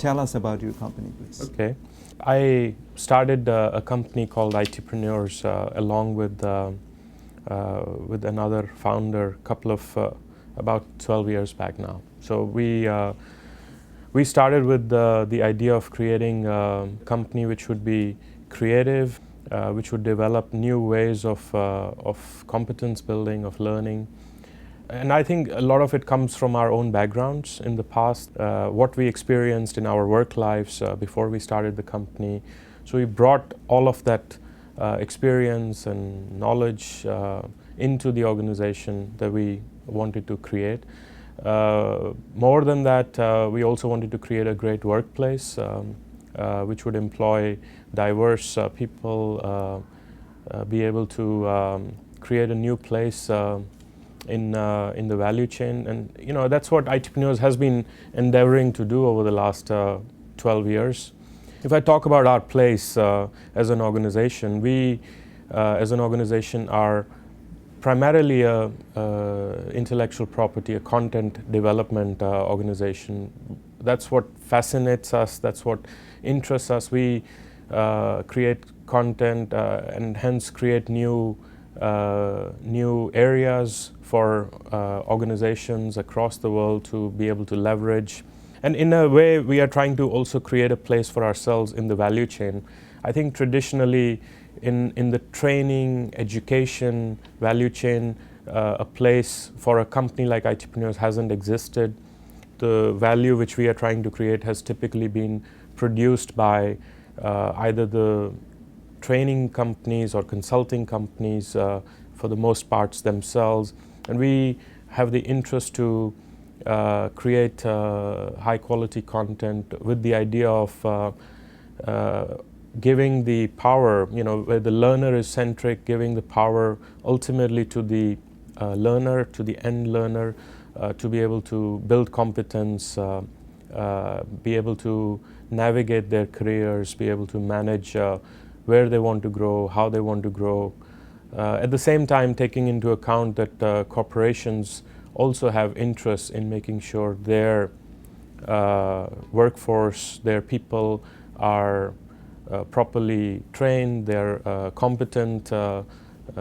tell us about your company, please. Okay. I started a company called ITPreneurs along with another founder about 12 years back now. So we started with the idea of creating a company which would be creative, which would develop new ways of competence building, of learning. And I think a lot of it comes from our own backgrounds in the past, what we experienced in our work lives before we started the company. So we brought all of that experience and knowledge into the organization that we wanted to create. More than that, we also wanted to create a great workplace which would employ diverse people, be able to create a new place in the value chain. And that's what ITPreneurs has been endeavoring to do over the last 12 years. If I talk about our place as an organization, we as an organization are primarily a intellectual property, a content development organization. That's what fascinates us, that's what interests us. We create content and hence create new areas for organizations across the world to be able to leverage. And in a way, we are trying to also create a place for ourselves in the value chain. I think traditionally in the training, education, value chain, a place for a company like ITPreneurs hasn't existed. The value which we are trying to create has typically been produced by either the training companies or consulting companies, for the most parts themselves. And we have the interest to create high quality content with the idea of giving the power, where the learner is centric, giving the power ultimately to the learner, to the end learner, to be able to build competence, be able to navigate their careers, be able to manage where they want to grow, how they want to grow. At the same time, taking into account that corporations also have interests in making sure their workforce, their people are properly trained, they're competent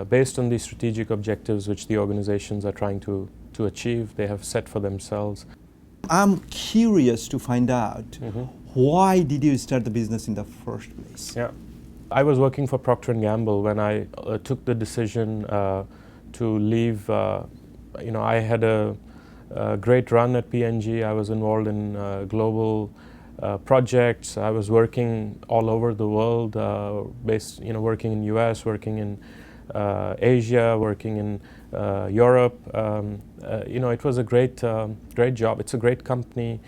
based on the strategic objectives which the organizations are trying to achieve, they have set for themselves. I'm curious to find out, why did you start the business in the first place? Yeah. I was working for Procter & Gamble when I took the decision to leave. I had a great run at P&G. I was involved in global projects. I was working all over the world, working in US, working in Asia, working in Europe. It was a great job. It's a great company,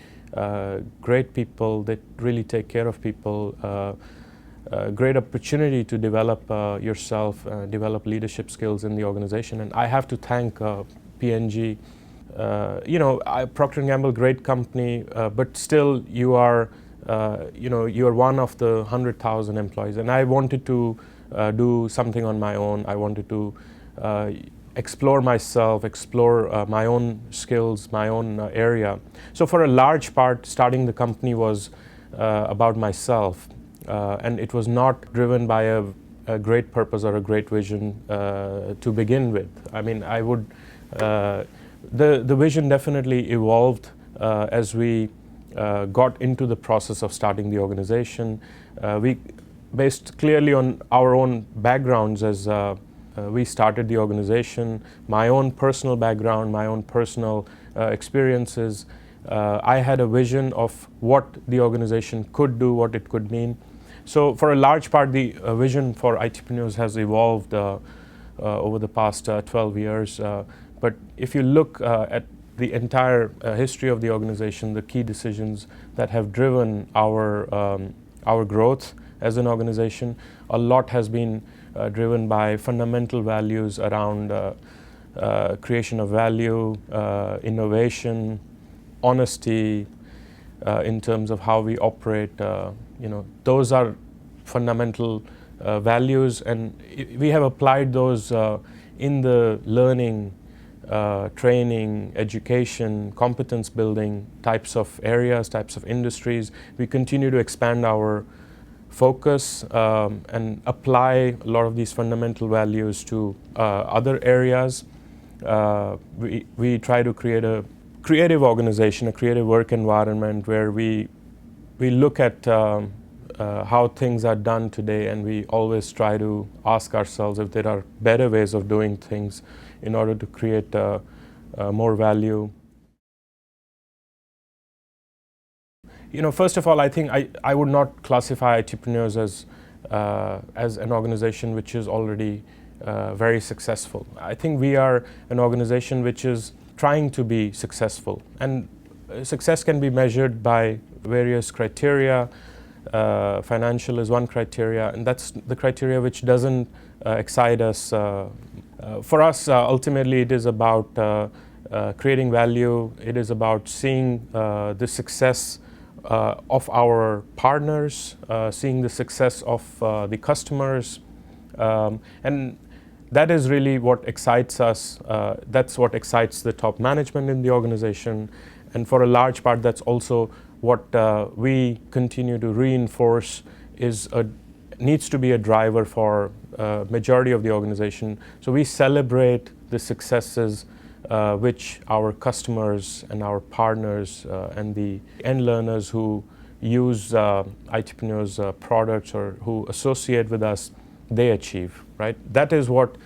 great people. They really take care of people. Great opportunity to develop yourself, develop leadership skills in the organization. And I have to thank P&G. Procter & Gamble, great company, but still you are one of the 100,000 employees. And I wanted to do something on my own. I wanted to explore myself, explore my own skills, my own area. So for a large part, starting the company was about myself. And it was not driven by a great purpose or a great vision to begin with. I mean, the vision definitely evolved as we got into the process of starting the organization. We based clearly on our own backgrounds as we started the organization, my own personal background, my own personal experiences. I had a vision of what the organization could do, what it could mean. So for a large part, the vision for ITPreneurs has evolved over the past 12 years. But if you look at the entire history of the organization, the key decisions that have driven our growth as an organization, a lot has been driven by fundamental values around creation of value, innovation, honesty, in terms of how we operate. Those are fundamental values, and we have applied those in the learning training, education, competence building types of areas, types of industries. We continue to expand our focus and apply a lot of these fundamental values to other areas. We try to create a creative organization, a creative work environment where we look at how things are done today, and we always try to ask ourselves if there are better ways of doing things in order to create more value. First of all, I think I would not classify ITPreneurs as an organization which is already very successful. I think we are an organization which is trying to be successful, and success can be measured by various criteria. Financial is one criteria, and that's the criteria which doesn't excite us. For us, ultimately, it is about creating value. It is about seeing the success of our partners, seeing the success of the customers, and that is really what excites us. That's what excites the top management in the organization, and for a large part, that's also what we continue to reinforce needs to be a driver for majority of the organization. So we celebrate the successes which our customers and our partners and the end learners who use ITPreneurs products or who associate with us, they achieve, right? That is what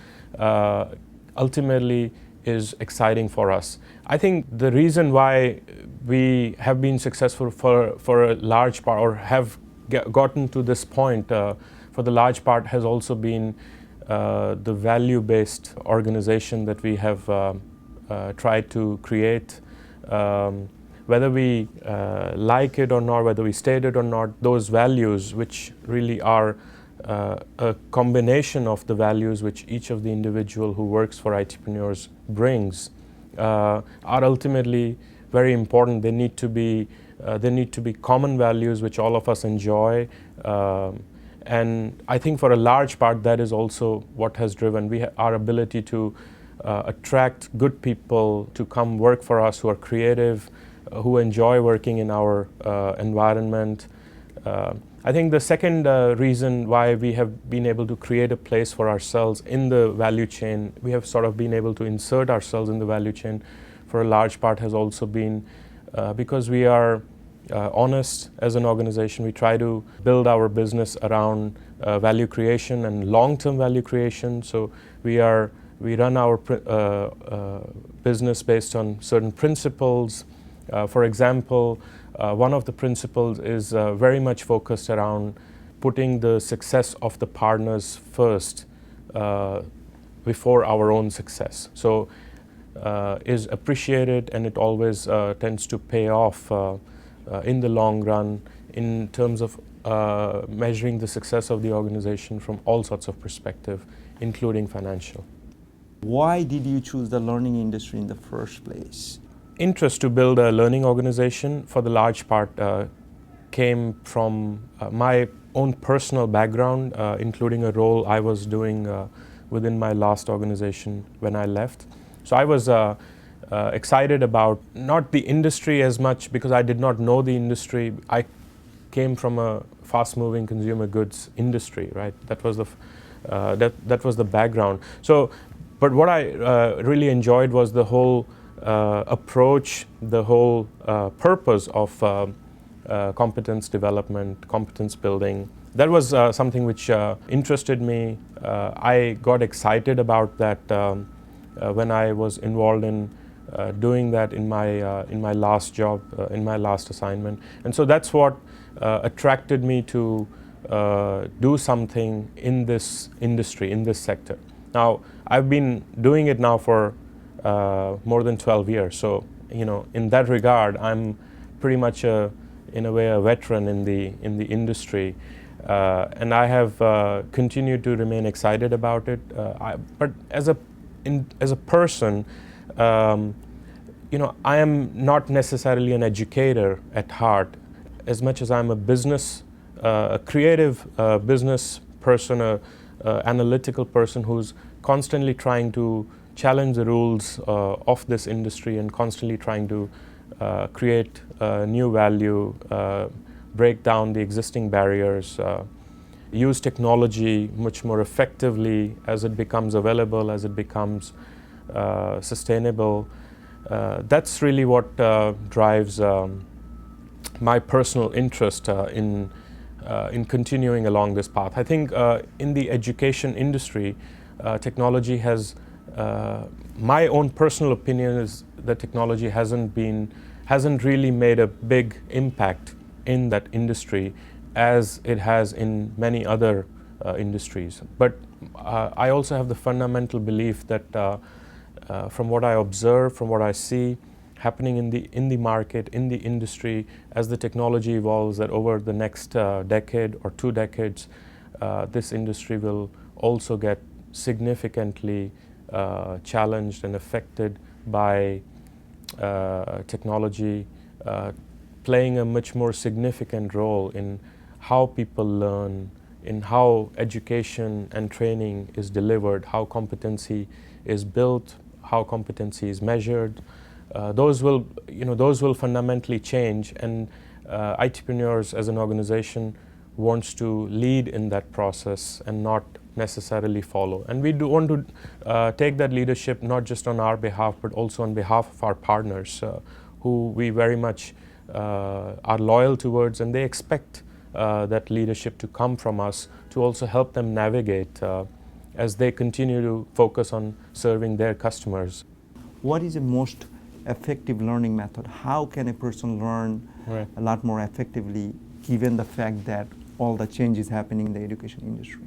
ultimately is exciting for us. I think the reason why we have been successful for a large part, or have gotten to this point for the large part, has also been the value-based organization that we have tried to create. Whether we like it or not, whether we state it or not, those values, which really are a combination of the values which each of the individual who works for ITPreneurs brings, are ultimately very important. They need to be common values which all of us enjoy, and I think for a large part that is also what has driven our ability to attract good people to come work for us, who are creative, who enjoy working in our environment. I think the second reason why we have been able to create a place for ourselves in the value chain, we have sort of been able to insert ourselves in the value chain for a large part, has also been because we are honest as an organization. We try to build our business around value creation and long-term value creation. So we run our business based on certain principles. For example, one of the principles is very much focused around putting the success of the partners first before our own success. So is appreciated, and it always tends to pay off in the long run in terms of measuring the success of the organization from all sorts of perspective, including financial. Why did you choose the learning industry in the first place? Interest to build a learning organization, for the large part, came from my own personal background, including a role I was doing within my last organization when I left. So I was excited about not the industry as much, because I did not know the industry. I came from a fast-moving consumer goods industry, right? That was the background. So, but what I really enjoyed was the whole approach, the whole purpose of competence development, competence building. That was something which interested me. I got excited about that when I was involved in doing that in my last job, in my last assignment. And so that's what attracted me to do something in this industry, in this sector. Now, I've been doing it now for more than 12 years. So, in that regard, I'm pretty much in a way a veteran in the industry, and I have continued to remain excited about it. But as a person, I am not necessarily an educator at heart, as much as I'm a creative business person, analytical person who's constantly trying to challenge the rules of this industry and constantly trying to create new value, break down the existing barriers, use technology much more effectively as it becomes available, as it becomes sustainable. That's really what drives my personal interest in continuing along this path. I think in the education industry, technology has, my own personal opinion is that technology hasn't really made a big impact in that industry as it has in many other industries. But I also have the fundamental belief that from what I observe, from what I see happening in the market, in the industry, as the technology evolves, that over the next decade or 2 decades, this industry will also get significantly challenged and affected by technology playing a much more significant role in how people learn, in how education and training is delivered, how competency is built, how competency is measured. Those will fundamentally change, and ITPreneurs as an organization wants to lead in that process and not necessarily follow. And we do want to take that leadership not just on our behalf, but also on behalf of our partners who we very much are loyal towards, and they expect that leadership to come from us to also help them navigate as they continue to focus on serving their customers. What is the most effective learning method? How can a person learn a lot more effectively given the fact that all the change is happening in the education industry?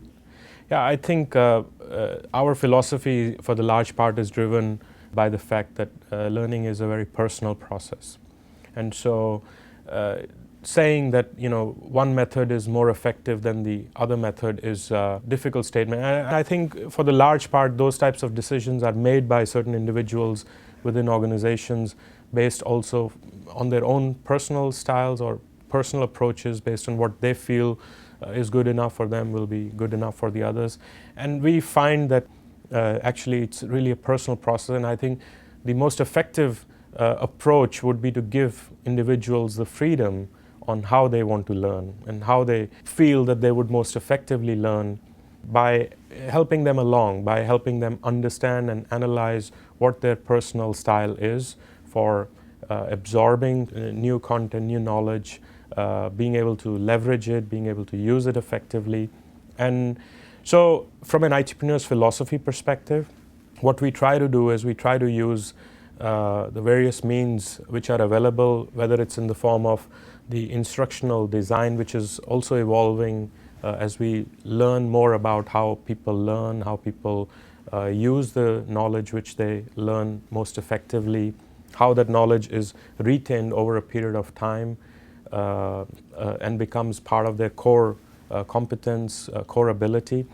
Yeah, I think our philosophy for the large part is driven by the fact that learning is a very personal process. And so saying that one method is more effective than the other method is a difficult statement. And I think for the large part, those types of decisions are made by certain individuals within organizations based also on their own personal styles or personal approaches based on what they feel is good enough for them will be good enough for the others. And we find that actually it's really a personal process, and I think the most effective approach would be to give individuals the freedom on how they want to learn and how they feel that they would most effectively learn by helping them along, by helping them understand and analyze what their personal style is for absorbing new content, new knowledge, being able to leverage it, being able to use it effectively. And so from an ITPreneurs philosophy perspective, what we try to do is we try to use the various means which are available, whether it's in the form of the instructional design, which is also evolving as we learn more about how people learn, how people use the knowledge which they learn most effectively, how that knowledge is retained over a period of time and becomes part of their core competence, core ability.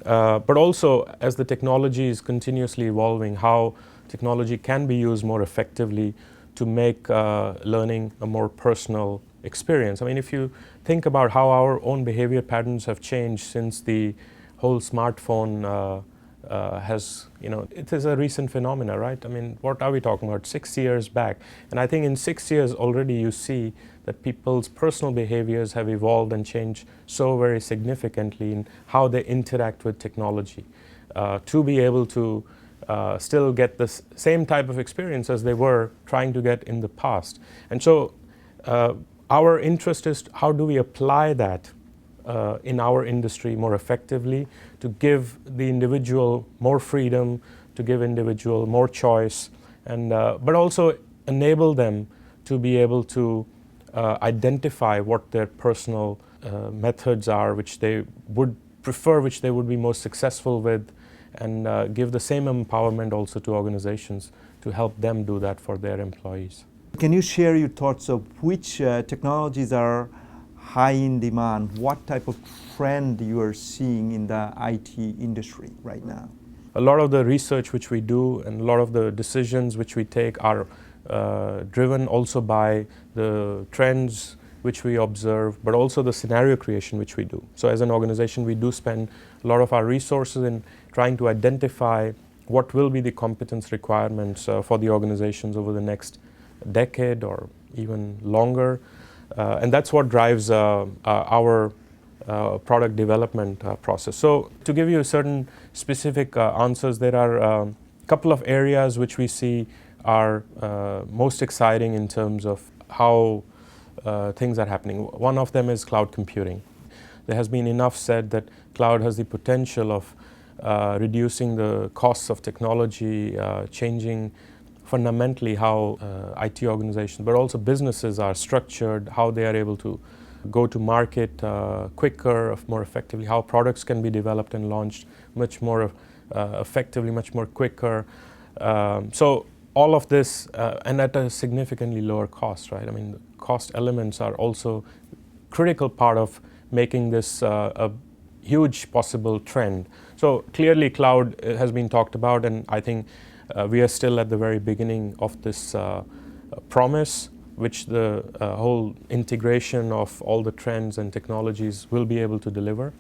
But also, as the technology is continuously evolving, how technology can be used more effectively to make learning a more personal experience. I mean, if you think about how our own behavior patterns have changed since the whole smartphone has, it is a recent phenomena, right? I mean, what are we talking about? 6 years back. And I think in 6 years already you see that people's personal behaviors have evolved and changed so very significantly in how they interact with technology to be able to still get the same type of experience as they were trying to get in the past. And so our interest is how do we apply that in our industry more effectively to give the individual more freedom, to give individual more choice, and but also enable them to be able to identify what their personal methods are, which they would prefer, which they would be most successful with, and give the same empowerment also to organizations to help them do that for their employees. Can you share your thoughts of which technologies are high in demand? What type of trend you are seeing in the IT industry right now? A lot of the research which we do and a lot of the decisions which we take are driven also by the trends which we observe, but also the scenario creation which we do. So as an organization, we do spend a lot of our resources in trying to identify what will be the competence requirements for the organizations over the next decade or even longer. And that's what drives our product development process. So to give you certain specific answers, there are a couple of areas which we see are most exciting in terms of how things are happening. One of them is cloud computing. There has been enough said that cloud has the potential of reducing the costs of technology, changing fundamentally how IT organizations, but also businesses are structured, how they are able to go to market quicker, more effectively, how products can be developed and launched much more effectively, much more quicker. So all of this, and at a significantly lower cost, right? I mean, the cost elements are also critical part of making this a huge possible trend. So clearly cloud has been talked about, and I think we are still at the very beginning of this promise, which the whole integration of all the trends and technologies will be able to deliver.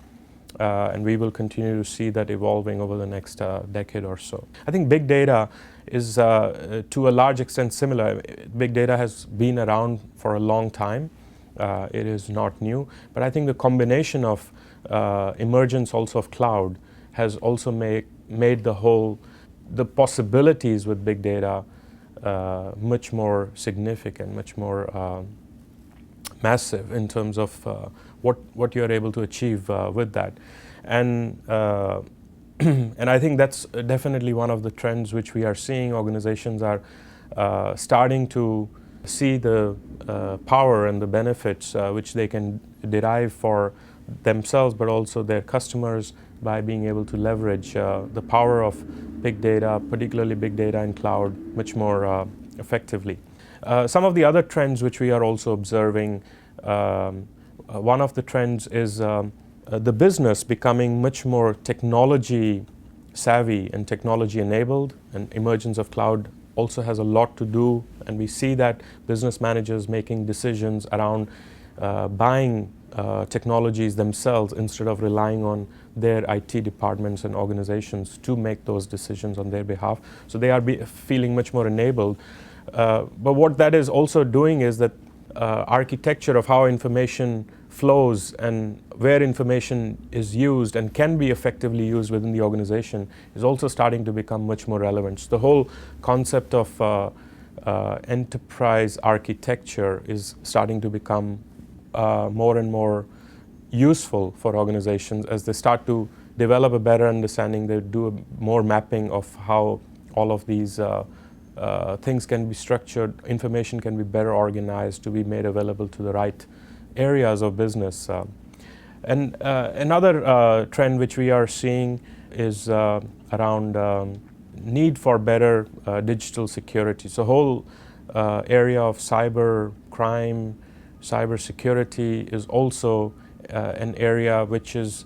And we will continue to see that evolving over the next decade or so. I think big data is to a large extent similar. Big data has been around for a long time. It is not new, but I think the combination of emergence also of cloud has also made the possibilities with big data much more significant, much more massive in terms of what you're able to achieve with that. And and I think that's definitely one of the trends which we are seeing. Organizations are starting to see the power and the benefits which they can derive for themselves, but also their customers, by being able to leverage the power of big data, particularly big data in cloud, much more effectively. Some of the other trends which we are also observing, one of the trends is the business becoming much more technology savvy and technology enabled, and emergence of cloud also has a lot to do, and we see that business managers making decisions around buying technologies themselves instead of relying on their IT departments and organizations to make those decisions on their behalf. So they are feeling much more enabled. But what that is also doing is that architecture of how information flows and where information is used and can be effectively used within the organization is also starting to become much more relevant. So the whole concept of enterprise architecture is starting to become more and more useful for organizations as they start to develop a better understanding. They do more mapping of how all of these things can be structured, information can be better organized to be made available to the right areas of business. And another trend which we are seeing is around need for better digital security. So whole area of cyber crime, cyber security is also an area which is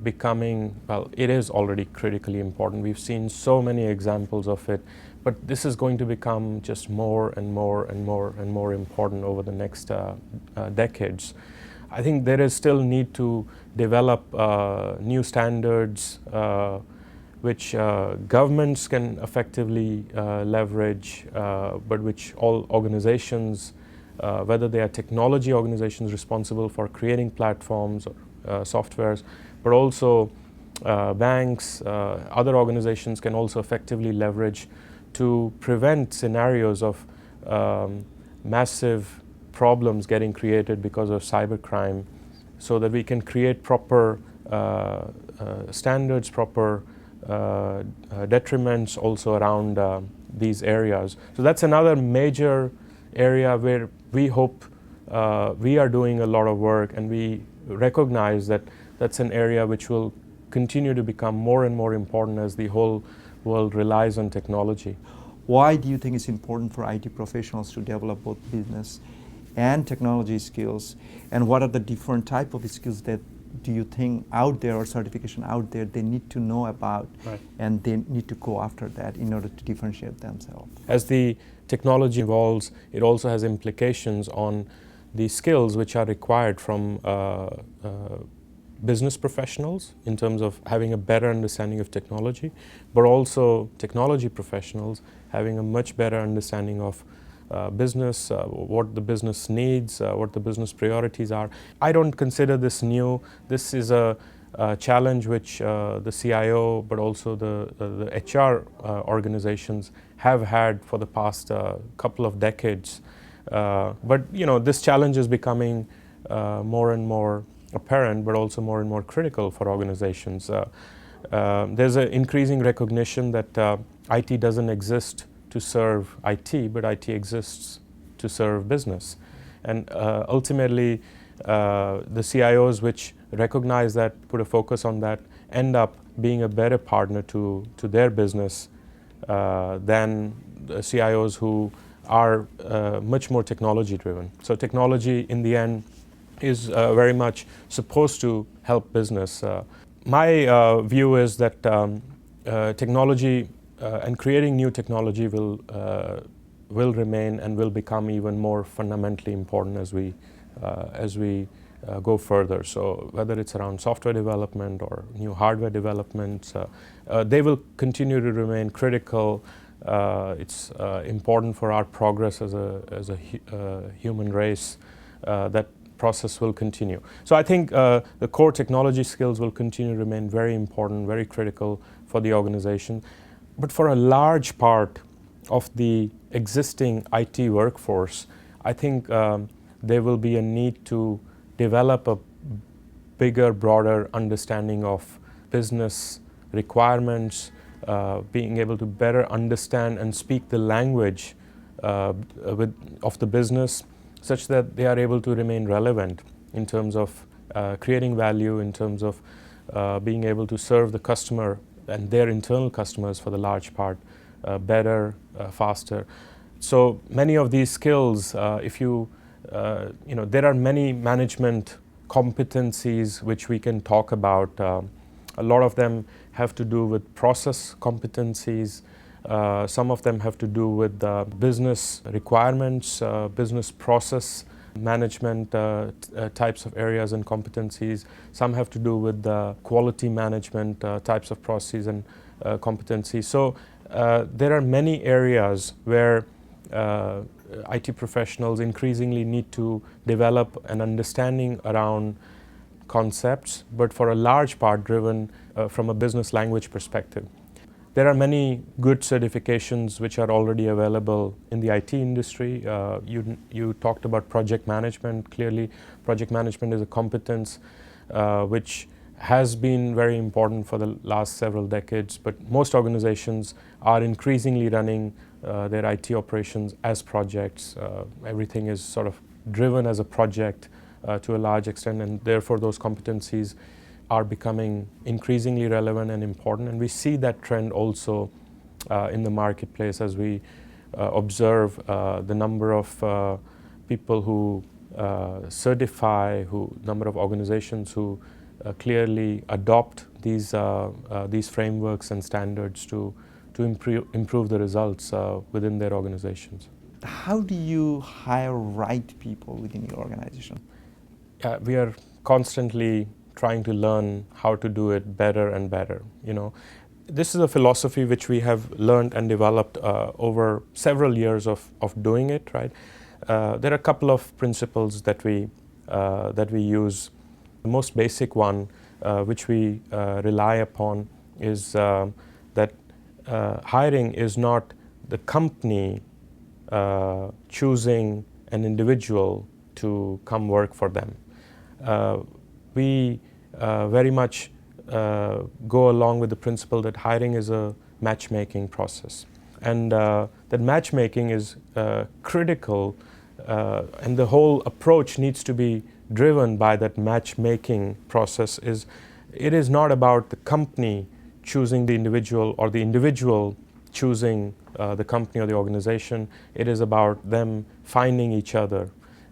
becoming, well, it is already critically important. We've seen so many examples of it, but this is going to become just more and more and more and more important over the next decades. I think there is still need to develop new standards which governments can effectively leverage, but which all organizations, whether they are technology organizations responsible for creating platforms or softwares, but also banks, other organizations can also effectively leverage to prevent scenarios of massive problems getting created because of cybercrime, so that we can create proper standards, proper detriments also around these areas. So that's another major area where we hope we are doing a lot of work, and we recognize that that's an area which will continue to become more and more important as the whole world relies on technology. Why do you think it's important for IT professionals to develop both business and technology skills? And what are the different type of skills that do you think out there, or certification out there, they need to know about, right, and they need to go after that in order to differentiate themselves? As the technology evolves, it also has implications on the skills which are required from business professionals in terms of having a better understanding of technology, but also technology professionals having a much better understanding of business, what the business needs, what the business priorities are. I don't consider this new. This is a challenge which the CIO, but also the HR organizations have had for the past couple of decades. But this challenge is becoming more and more apparent, but also more and more critical for organizations. There's an increasing recognition that IT doesn't exist to serve IT, but IT exists to serve business. And ultimately, the CIOs which recognize that, put a focus on that, end up being a better partner to their business than the CIOs who are much more technology driven. So technology in the end is very much supposed to help business. My view is that technology and creating new technology will remain and will become even more fundamentally important as we go further. So whether it's around software development or new hardware development, they will continue to remain critical. It's important for our progress as a human race. That process will continue. So I think the core technology skills will continue to remain very important, very critical for the organization. But for a large part of the existing IT workforce, I think there will be a need to develop a bigger, broader understanding of business requirements, being able to better understand and speak the language of the business, such that they are able to remain relevant in terms of creating value, in terms of being able to serve the customer and their internal customers for the large part better, faster. So many of these skills, there are many management competencies which we can talk about. A lot of them have to do with process competencies. Some of them have to do with business requirements, business process management types of areas and competencies. Some have to do with quality management types of processes and competencies. So there are many areas where IT professionals increasingly need to develop an understanding around concepts, but for a large part driven from a business language perspective. There are many good certifications which are already available in the IT industry. You talked about project management. Clearly, project management is a competence which has been very important for the last several decades, but most organizations are increasingly running their IT operations as projects. Everything is sort of driven as a project to a large extent, and therefore those competencies are becoming increasingly relevant and important. And we see that trend also in the marketplace as we observe the number of people who certify, number of organizations who clearly adopt these frameworks and standards to improve the results within their organizations. How do you hire right people within your organization? We are constantly trying to learn how to do it better and better. This is a philosophy which we have learned and developed over several years of doing it. Right? There are a couple of principles that we use. The most basic one, which we rely upon, is that hiring is not the company choosing an individual to come work for them. We very much go along with the principle that hiring is a matchmaking process, and that matchmaking is critical, and the whole approach needs to be driven by that matchmaking process. It is not about the company choosing the individual or the individual choosing the company or the organization. It is about them finding each other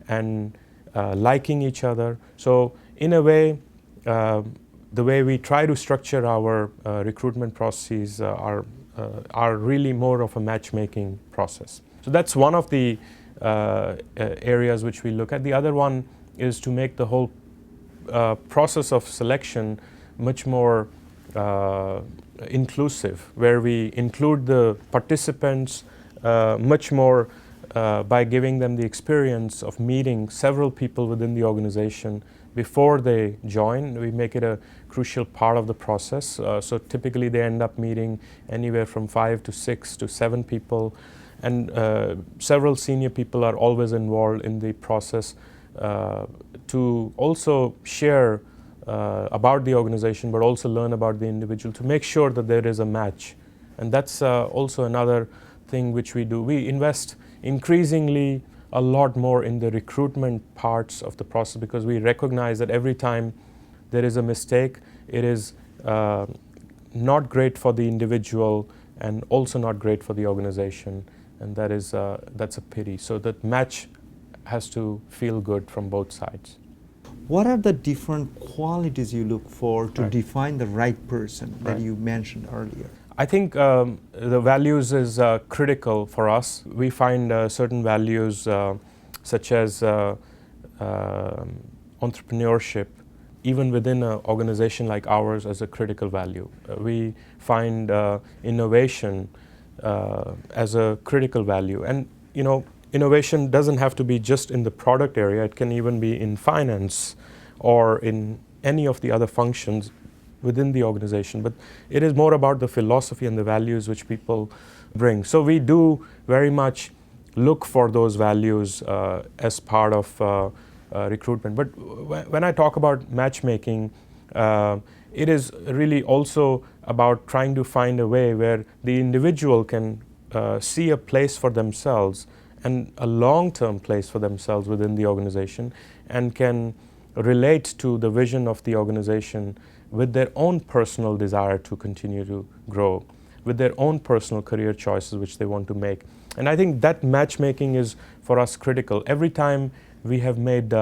and liking each other. So in a way, the way we try to structure our recruitment processes are really more of a matchmaking process. So that's one of the areas which we look at. The other one is to make the whole process of selection much more inclusive, where we include the participants much more by giving them the experience of meeting several people within the organization before they join. We make it a crucial part of the process. So typically they end up meeting anywhere from 5 to 6 to 7 people, and several senior people are always involved in the process to also share about the organization, but also learn about the individual to make sure that there is a match. And that's also another thing which we do. We invest increasingly a lot more in the recruitment parts of the process, because we recognize that every time there is a mistake, it is not great for the individual and also not great for the organization, and that's a pity. So that match has to feel good from both sides. What are the different qualities you look for to define the right person that you mentioned earlier? I think the values is critical for us. We find certain values such as entrepreneurship, even within an organization like ours, as a critical value. We find innovation as a critical value. And innovation doesn't have to be just in the product area. It can even be in finance or in any of the other functions within the organization. But it is more about the philosophy and the values which people bring. So we do very much look for those values as part of recruitment. But when I talk about matchmaking, it is really also about trying to find a way where the individual can see a place for themselves, and a long-term place for themselves within the organization, and can relate to the vision of the organization with their own personal desire to continue to grow, with their own personal career choices which they want to make. And I think that matchmaking is for us critical. Every time we have made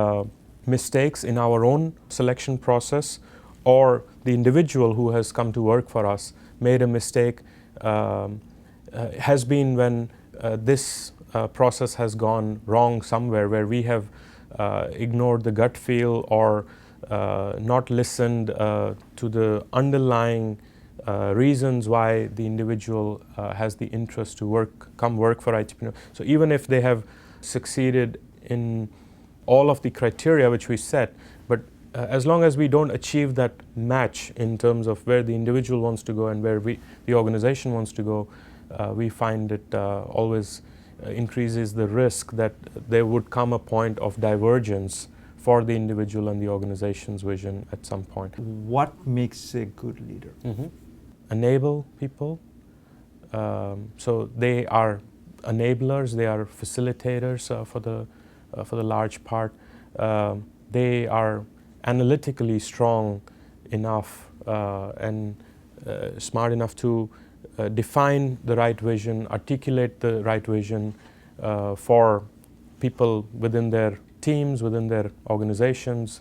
mistakes in our own selection process, or the individual who has come to work for us made a mistake, has been when this process has gone wrong somewhere, where we have ignored the gut feel or not listened to the underlying reasons why the individual has the interest to come work for ITPreneurs. So even if they have succeeded in all of the criteria which we set, but as long as we don't achieve that match in terms of where the individual wants to go and where the organization wants to go, we find it always increases the risk that there would come a point of divergence for the individual and the organization's vision at some point. What makes a good leader? Enable people. So they are enablers, they are facilitators for the large part. They are analytically strong enough and smart enough to define the right vision, articulate the right vision for people within their teams, within their organizations,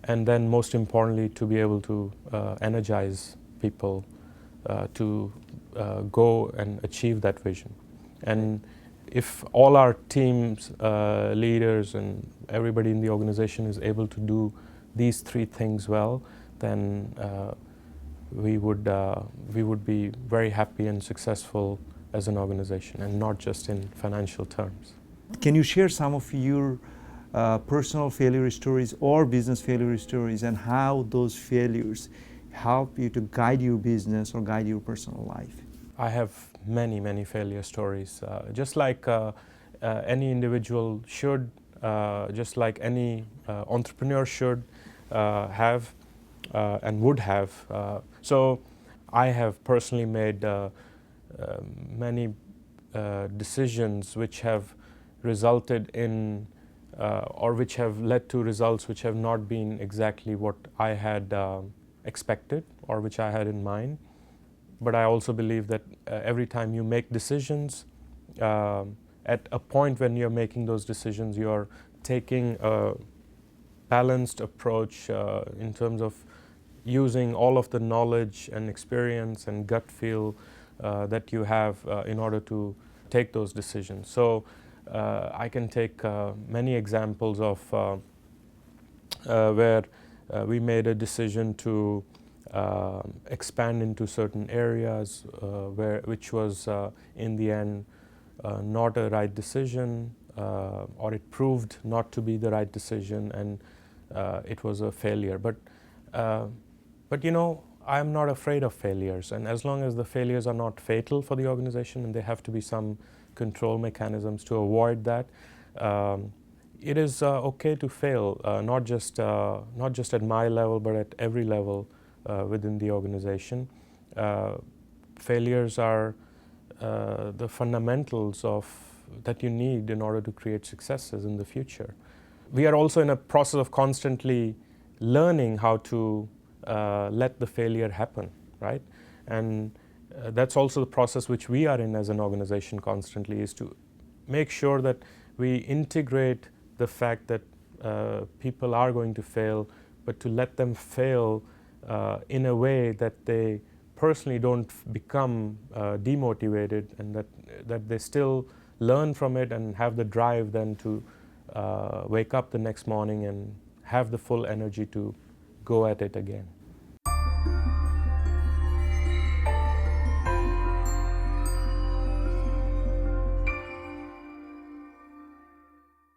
and then most importantly to be able to energize people to go and achieve that vision. And if all our teams, leaders and everybody in the organization is able to do these three things well, then we would be very happy and successful as an organization, and not just in financial terms. Can you share some of your personal failure stories or business failure stories, and how those failures help you to guide your business or guide your personal life? I have many failure stories, just like any individual should, just like any entrepreneur should have and would have. So I have personally made many decisions which have resulted in or which have led to results which have not been exactly what I had expected or which I had in mind. But I also believe that every time you make decisions, at a point when you're making those decisions, you're taking a balanced approach in terms of using all of the knowledge and experience and gut feel that you have in order to take those decisions. So I can take many examples of where we made a decision to expand into certain areas which was in the end not a right decision, or it proved not to be the right decision, and it was a failure. But you know, I'm not afraid of failures, and as long as the failures are not fatal for the organization, and there have to be some control mechanisms to avoid that. It is okay to fail, not just at my level, but at every level within the organization. Failures are the fundamentals that you need in order to create successes in the future. We are also in a process of constantly learning how to let the failure happen, right? And that's also the process which we are in as an organization constantly, is to make sure that we integrate the fact that people are going to fail, but to let them fail in a way that they personally don't become demotivated, and that they still learn from it and have the drive then to wake up the next morning and have the full energy to go at it again.